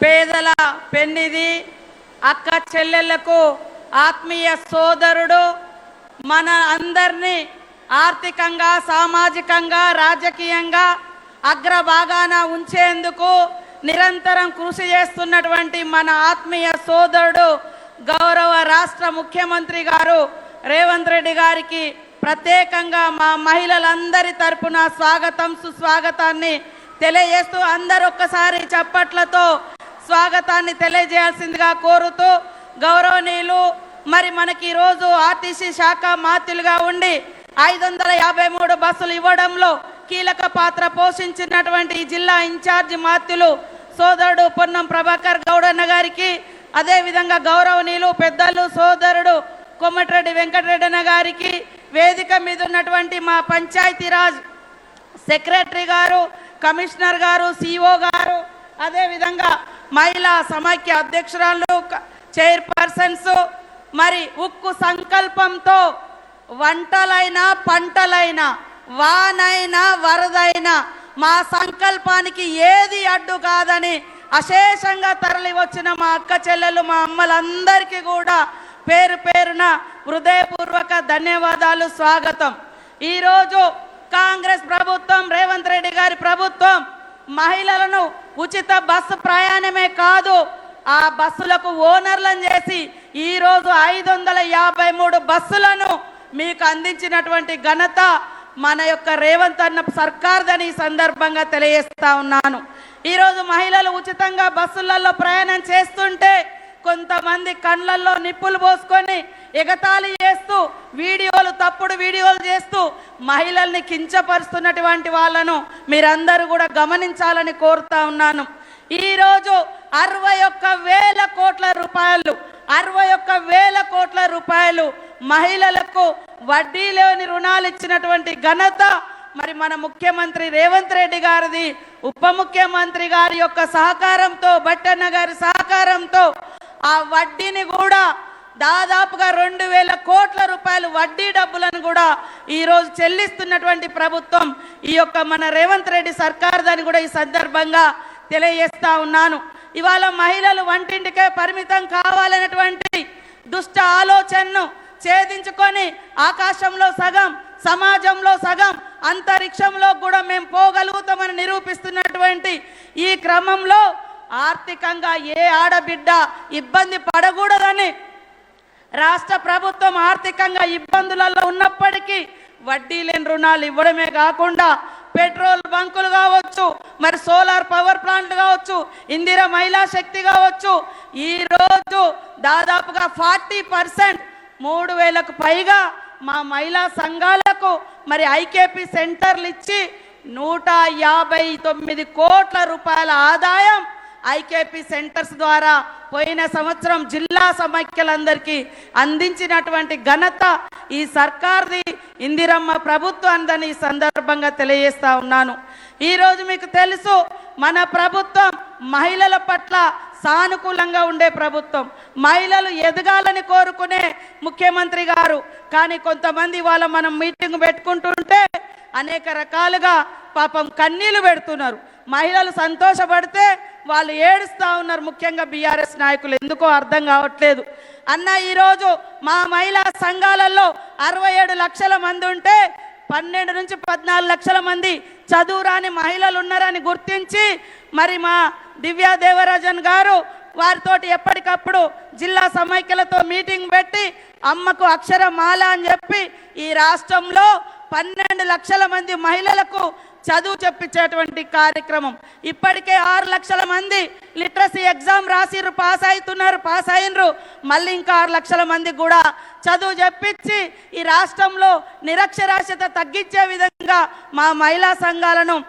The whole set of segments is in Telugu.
పేదల పెన్నిది, అక్క చెల్లెళ్లకు ఆత్మీయ సోదరుడు, మన అందరినీ ఆర్థికంగా, సామాజికంగా, రాజకీయంగా అగ్రభాగాన ఉంచేందుకు నిరంతరం కృషి చేస్తున్నటువంటి మన ఆత్మీయ సోదరుడు గౌరవ రాష్ట్ర ముఖ్యమంత్రి గారు రేవంత్ రెడ్డి గారికి ప్రత్యేకంగా మా మహిళలందరి తరపున స్వాగతం, సుస్వాగతాన్ని తెలియజేస్తూ అందరూ ఒక్కసారి చప్పట్లతో స్వాగతాన్ని తెలియజేయాల్సిందిగా కోరుతూ, గౌరవనీయులు మరి మనకి ఈరోజు ఆర్టీసీ శాఖ మాత్యులుగా ఉండి 553 బస్సులు ఇవ్వడంలో కీలక పాత్ర పోషించినటువంటి జిల్లా ఇన్ఛార్జి మాత్యులు సోదరుడు పొన్నం ప్రభాకర్ గౌడన్న గారికి, అదేవిధంగా గౌరవనీయులు పెద్దలు సోదరుడు కొమ్మటిరెడ్డి వెంకటరెడ్డన్న గారికి, వేదిక మీద ఉన్నటువంటి మా పంచాయతీరాజ్ సెక్రటరీ గారు, కమిషనర్ గారు, సిఓ గారు, అదేవిధంగా మహిళా సమాఖ్య అధ్యక్షురాలు, చైర్పర్సన్స్, మరి ఉక్కు సంకల్పంతో వంటలైనా పంటలైనా వానైనా వరదైనా మా సంకల్పానికి ఏది అడ్డు కాదని అశేషంగా తరలి వచ్చిన మా అక్క చెల్లెలు, మా అమ్మలందరికీ కూడా పేరు పేరున హృదయపూర్వక ధన్యవాదాలు, స్వాగతం. ఈరోజు కాంగ్రెస్ ప్రభుత్వం, రేవంత్ రెడ్డి గారి ప్రభుత్వం మహిళలను ఉచిత బస్సు ప్రయాణమే కాదు, ఆ బస్సులకు ఓనర్లను చేసి ఈరోజు 553 బస్సులను మీకు అందించినటువంటి ఘనత మన యొక్క రేవంత్ అన్న సర్కార్దని ఈ సందర్భంగా తెలియజేస్తా ఉన్నాను. ఈరోజు మహిళలు ఉచితంగా బస్సులలో ప్రయాణం చేస్తుంటే కొంతమంది కళ్ళల్లో నిప్పులు పోసుకొని ఎగతాళి చేస్తూ తప్పుడు వీడియోలు చేస్తూ మహిళల్ని కించపరుస్తున్నటువంటి వాళ్ళను మీరందరూ కూడా గమనించాలని కోరుతా ఉన్నాను. ఈరోజు 61,000 కోట్ల రూపాయలు 61,000 కోట్ల రూపాయలు మహిళలకు వడ్డీ లేని రుణాలు ఇచ్చినటువంటి ఘనత మరి మన ముఖ్యమంత్రి రేవంత్ రెడ్డి గారిది. ఉప ముఖ్యమంత్రి గారి యొక్క సహకారంతో, బట్టన్న గారి సహకారంతో ఆ వడ్డీని కూడా దాదాపుగా 2,000 కోట్ల రూపాయలు వడ్డీ డబ్బులను కూడా ఈరోజు చెల్లిస్తున్నటువంటి ప్రభుత్వం ఈ యొక్క మన రేవంత్ రెడ్డి సర్కార్ దాన్ని కూడా ఈ సందర్భంగా తెలియజేస్తా ఉన్నాను. ఇవాళ మహిళలు వంటింటికే పరిమితం కావాలనేటువంటి దుష్ట ఆలోచనను ఛేదించుకొని ఆకాశంలో సగం, సమాజంలో సగం, అంతరిక్షంలో కూడా మేము పోగలుగుతామని నిరూపిస్తున్నటువంటి ఈ క్రమంలో ఆర్థికంగా ఏ ఆడబిడ్డ ఇబ్బంది పడకూడదని రాష్ట్ర ప్రభుత్వం ఆర్థికంగా ఇబ్బందులలో ఉన్నప్పటికీ వడ్డీ లేని రుణాలు ఇవ్వడమే కాకుండా పెట్రోల్ బంకులు కావచ్చు, మరి సోలార్ పవర్ ప్లాంట్లు కావచ్చు, ఇందిరా మహిళా శక్తి కావచ్చు, ఈరోజు దాదాపుగా 40% 3,000కు పైగా మా మహిళా సంఘాలకు మరి ఐకేపీ సెంటర్లు ఇచ్చి 159 కోట్ల రూపాయల ఆదాయం ఐకేపీ సెంటర్స్ ద్వారా పోయిన సంవత్సరం జిల్లా సమైక్యలందరికీ అందించినటువంటి ఘనత ఈ సర్కార్ది, ఇందిరమ్మ ప్రభుత్వాన్ని ఈ సందర్భంగా తెలియజేస్తా ఉన్నాను. ఈరోజు మీకు తెలుసు మన ప్రభుత్వం మహిళల పట్ల సానుకూలంగా ఉండే ప్రభుత్వం, మహిళలు ఎదగాలని కోరుకునే ముఖ్యమంత్రి గారు. కానీ కొంతమంది వాళ్ళ మనం మీటింగ్ పెట్టుకుంటుంటే అనేక రకాలుగా పాపం కన్నీళ్లు పెడుతున్నారు. మహిళలు సంతోషపడితే వాళ్ళు ఏడుస్తూ ఉన్నారు. ముఖ్యంగా బీఆర్ఎస్ నాయకులు ఎందుకో అర్థం కావట్లేదు. అన్న ఈరోజు మా మహిళా సంఘాలలో 67 లక్షల మంది ఉంటే 12 నుంచి 14 లక్షల మంది చదువురాని మహిళలు ఉన్నారని గుర్తించి మరి మా దివ్యా దేవరాజన్ గారు వారితోటి ఎప్పటికప్పుడు జిల్లా సమైక్యలతో మీటింగ్ పెట్టి అమ్మకు అక్షరమాల అని చెప్పి ఈ రాష్ట్రంలో 12 లక్షల మంది మహిళలకు చదువు చెప్పించేటువంటి కార్యక్రమం. ఇప్పటికే 6 లక్షల మంది లిటరసీ ఎగ్జామ్ రాసిర్రు, పాస్ అయినరు. మళ్ళీ ఇంకా 6 లక్షల మంది కూడా చదువు చెప్పించి ఈ రాష్ట్రంలో నిరక్షరాస్యత తగ్గించే విధంగా మా మహిళా సంఘాలను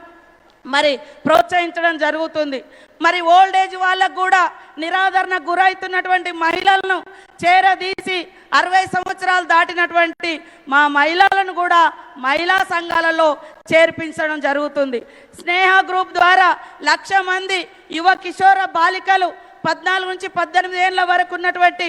మరి ప్రోత్సహించడం జరుగుతుంది. మరి ఓల్డ్ ఏజ్ వాళ్ళకు కూడా నిరాదరణ గురైతున్నటువంటి మహిళలను చేరదీసి 60 సంవత్సరాలు దాటినటువంటి మా మహిళలను కూడా మహిళా సంఘాలలో చేర్పించడం జరుగుతుంది. స్నేహ గ్రూప్ ద్వారా 1,00,000 మంది యువ కిషోర బాలికలు 14 నుంచి 18 ఏళ్ల వరకు ఉన్నటువంటి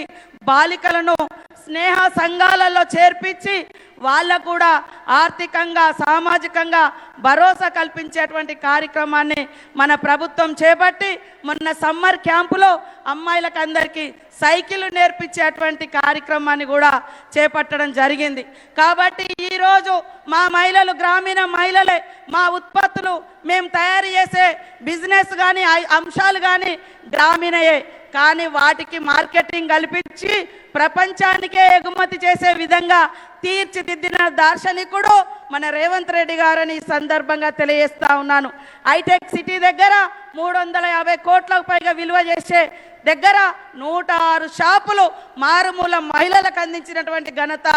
బాలికలను స్నేహ సంఘాలలో చేర్పించి వాళ్ళకు కూడా ఆర్థికంగా సామాజికంగా భరోసా కల్పించేటువంటి కార్యక్రమాన్ని మన ప్రభుత్వం చేపట్టి మొన్న సమ్మర్ క్యాంపులో అమ్మాయిలకు అందరికీ సైకిల్ నేర్పించేటువంటి కార్యక్రమాన్ని కూడా చేపట్టడం జరిగింది. కాబట్టి ఈరోజు మా మహిళలు గ్రామీణ మహిళలే, మా ఉత్పత్తులు మేము తయారు చేసే బిజినెస్ కానీ అంశాలు కానీ గ్రామీణయే, కానీ వాటికి మార్కెటింగ్ కల్పించి ప్రపంచానికే ఎగుమతి చేసే విధంగా తీర్చిదిద్దిన దార్శనికుడు మన రేవంత్ రెడ్డి గారని ఈ సందర్భంగా తెలియజేస్తా ఉన్నాను. హైటెక్ సిటీ దగ్గర 350 కోట్లకు పైగా విలువ చేసే దగ్గర 106 షాపులు మారుమూల మహిళలకు అందించినటువంటి ఘనత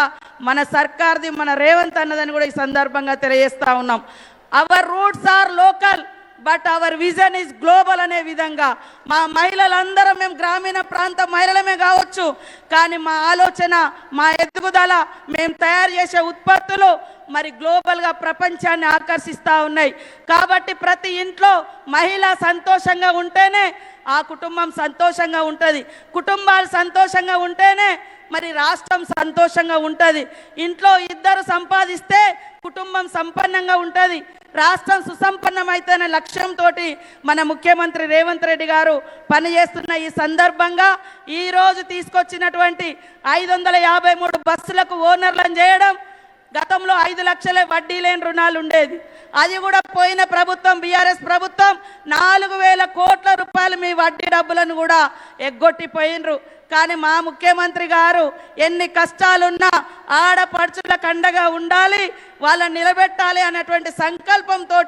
మన సర్కార్ది, మన రేవంత్ అన్నదని కూడా ఈ సందర్భంగా తెలియజేస్తా ఉన్నాం. Our roots are local but our vision is global అనే విధంగా మా మహిళలందరం మేము గ్రామీణ ప్రాంత మహిళలమే కావచ్చు, కానీ మా ఆలోచన, మా ఎదుగుదల, మేము తయారు చేసే ఉత్పత్తులు మరి గ్లోబల్గా ప్రపంచాన్ని ఆకర్షిస్తూ ఉన్నాయి. కాబట్టి ప్రతి ఇంట్లో మహిళ సంతోషంగా ఉంటేనే ఆ కుటుంబం సంతోషంగా ఉంటుంది, కుటుంబాలు సంతోషంగా ఉంటేనే మరి రాష్ట్రం సంతోషంగా ఉంటుంది. ఇంట్లో ఇద్దరు సంపాదిస్తే కుటుంబం సంపన్నంగా ఉంటుంది, రాష్ట్రం సుసంపన్నమైతేనే లక్ష్యంతో మన ముఖ్యమంత్రి రేవంత్ రెడ్డి గారు పనిచేస్తున్న ఈ సందర్భంగా ఈరోజు తీసుకొచ్చినటువంటి 553 బస్సులకు ఓనర్లను చేయడం, గతంలో 5 లక్షల వడ్డీ లేని రుణాలు ఉండేది, అది కూడా పోయిన ప్రభుత్వం బీఆర్ఎస్ ప్రభుత్వం 4,000 కోట్ల రూపాయలు మీ వడ్డీ డబ్బులను కూడా ఎగ్గొట్టిపోయినరు. కానీ మా ముఖ్యమంత్రి గారు ఎన్ని కష్టాలున్నా ఆడపడుచుల కండగా ఉండాలి, వాళ్ళని నిలబెట్టాలి అనేటువంటి సంకల్పంతో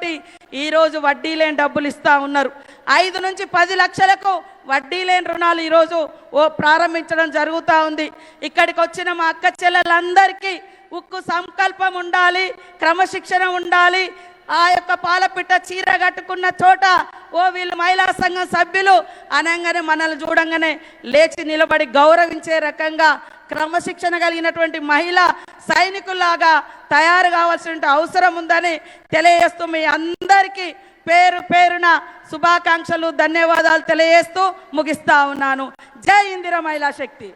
ఈరోజు వడ్డీ లేని డబ్బులు ఇస్తూ ఉన్నారు. 5 నుంచి 10 లక్షలకు వడ్డీ లేని రుణాలు ఈరోజు ప్రారంభించడం జరుగుతూ ఉంది. ఇక్కడికి వచ్చిన మా అక్క చెల్లెలందరికీ ఉక్కు సంకల్పం ఉండాలి, క్రమశిక్షణ ఉండాలి. ఆ యొక్క పాలపిట్ట చీర కట్టుకున్న చోట వీళ్ళు మహిళా సంఘం సభ్యులు అనగానే మనల్ని చూడంగానే లేచి నిలబడి గౌరవించే రకంగా క్రమశిక్షణ కలిగినటువంటి మహిళా సైనికుల్లాగా తయారు కావాల్సిన అవసరం ఉందని తెలియజేస్తూ మీ అందరికీ పేరు పేరున శుభాకాంక్షలు, ధన్యవాదాలు తెలియజేస్తూ ముగిస్తా ఉన్నాను. జై ఇందిరా మహిళా శక్తి.